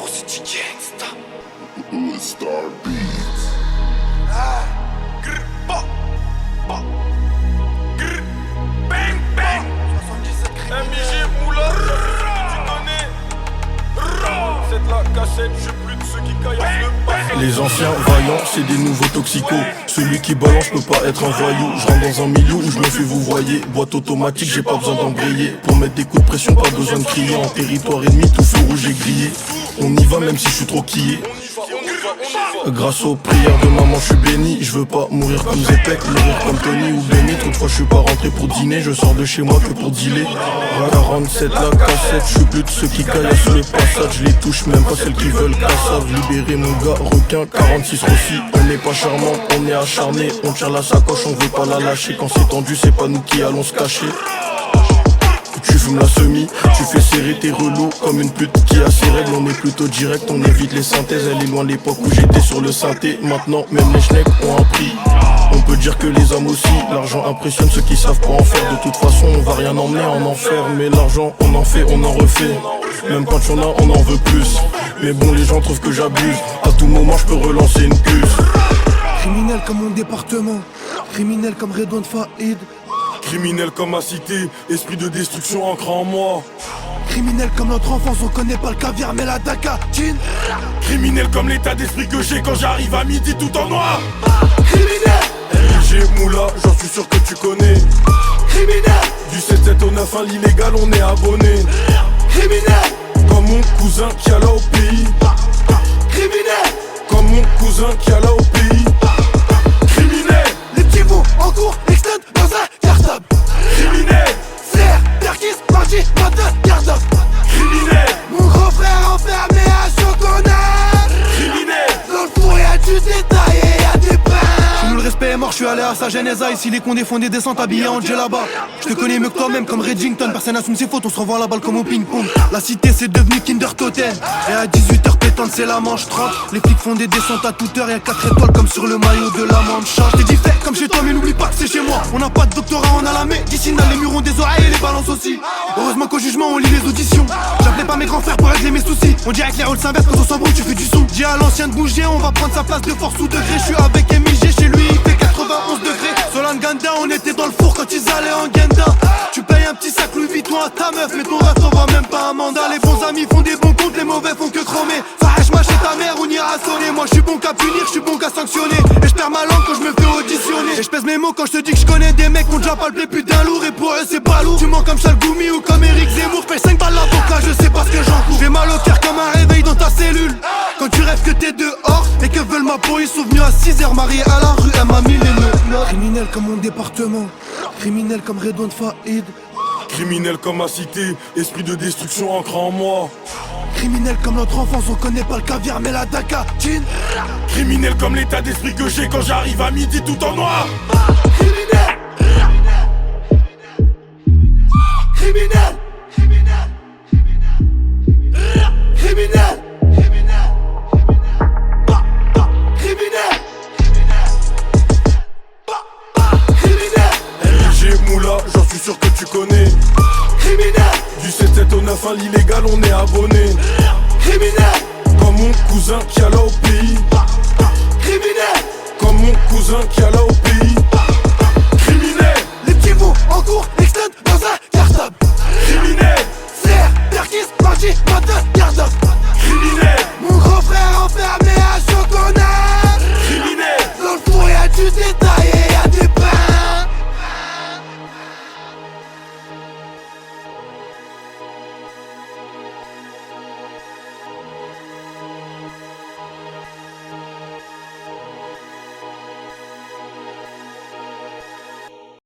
Gros c'est du gangsta. Star Beats. Ah, grr, ba, ba, grr, bang, bang. 77 MIG, Moula, tu connais. C'est de la cachette, je suis plus de ceux qui caillassent le passage. Les anciens vaillants, c'est des nouveaux toxicos. Celui qui balance peut pas être un voyou. Je rentre dans un milieu où je me fais vous voyez. Boîte automatique, j'ai pas besoin d'embrayer. Pour mettre des coups de pression, pas besoin de crier. En territoire ennemi, tout feu rouge et grillé. On y va même si je suis trop quillé. Grâce aux prières de maman je suis béni. Je veux pas mourir comme Zepek, mourir comme Tony ou Benny. Trop de fois je suis pas rentré pour dîner. Je sors de chez moi que pour dealer. 47 la cassette, je suis plus de ceux qui caillassent le passage. Je les touche même pas celles qui veulent cassave. Libérer mon gars requin, 46 Rossi. On n'est pas charmant, on est acharné. On tire la sacoche, on veut pas la lâcher. Quand c'est tendu c'est pas nous qui allons se cacher. Tu fumes la semi, tu fais serrer tes relous comme une pute qui a ses règles. On est plutôt direct, on évite les synthèses. Elle est loin de l'époque où j'étais sur le synthé. Maintenant même les schnecks ont un prix. On peut dire que les hommes aussi, l'argent impressionne ceux qui savent pas en faire. De toute façon on va rien emmener en enfer. Mais l'argent on en fait, on en refait. Même quand y'en a on en veut plus. Mais bon les gens trouvent que j'abuse. À tout moment je peux relancer une puce. Criminel comme mon département, criminel comme Redouane Faïd. Criminel comme ma cité, esprit de destruction ancré en moi. Criminel comme notre enfance, on connaît pas le caviar mais la Daka, Chin. Criminel comme l'état d'esprit que j'ai quand j'arrive à midi tout en noir. Criminel, MIG, Moula, j'en suis sûr que tu connais. criminel, Du 7-7 au 9-1, l'illégal on est abonné. criminel, Comme mon cousin qui a là au pays. criminel. Comme mon cousin qui a là au pays. Criminel, Les petits vont en cours, extend dans un cartable. criminel, Flair, Perkis, Marty, Matin, Gardop. criminel, Mon grand frère enfermé à Chocolat. criminel. Dans le four y'a du détail et y'a des pains. Chez nous le respect est mort, je suis allé à sa genèse. Ici les condés font des descentes habillés en là-bas. Je te connais mieux que toi-même comme Redington. Personne n'assume ses fautes, on se revoit la balle comme au ping-pong. La cité c'est devenu Kinder Totem. Et à 18h pétante c'est la manche 30. Les flics font des descentes à toute heure. Y'a 4 étoiles comme sur le maillot de la manche. Je t'ai dit fais comme chez toi mais n'oublie pas que c'est chez moi. On n'a pas de doctorat, on a la médecine. Les murs ont des oreilles et les balances aussi. Heureusement qu'au jugement on lit les auditions. J'appelais pas mes grands frères pour régler mes soucis. On dirait que les rôles s'inversent quand on s'embrouille tu fais du son. Dis à l'ancien de bouger, on va prendre sa place de force ou degré. Je suis avec MIG chez lui, il fait 91 degrés. Solan Ganda, on était dans le four quand ils allaient en Genda. Tu payes un petit sac Louis Vuitton à ta meuf, mais ton rêve t'en va même pas un mandat. Les bons amis font des bons comptes, les mauvais font que chromer. Faresh chez ta mère, on ira sonner. Moi je suis bon qu'à punir, je suis bon qu'à sanctionner. Et je perds ma langue quand je me fais auditionner. Et je pèse mes mots quand je te dis que je connais des mecs qui ont déjà pas le blé putain lourd. Et pour eux c'est pas lourd. Tu mens comme Chalgoumi ou comme Eric Zemmour. J'paye 5 balles l'avocat, je sais pas ce que j'en cours. J'ai mal au cœur comme un réveil dans ta cellule. Quand tu rêves que t'es dehors et que veulent ma peau, ils sont venus à 6h mariés à la rue, elle m'a mis les notes. Criminel comme mon département, criminel comme Redouane Faïd. Criminel comme ma cité, esprit de destruction ancré en moi. Criminel comme notre enfance, on connaît pas le caviar mais la Daka, Chin. Criminel comme l'état d'esprit que j'ai quand j'arrive à midi tout en noir. Criminel, criminel, criminel, criminel, MIG, Moula, j'en suis sûr que tu connais. criminel, Du 7-7 au 9-1, l'illégal on est abonné. criminel, Comme mon cousin qui a là au pays. criminel. Comme mon cousin qui a là au pays.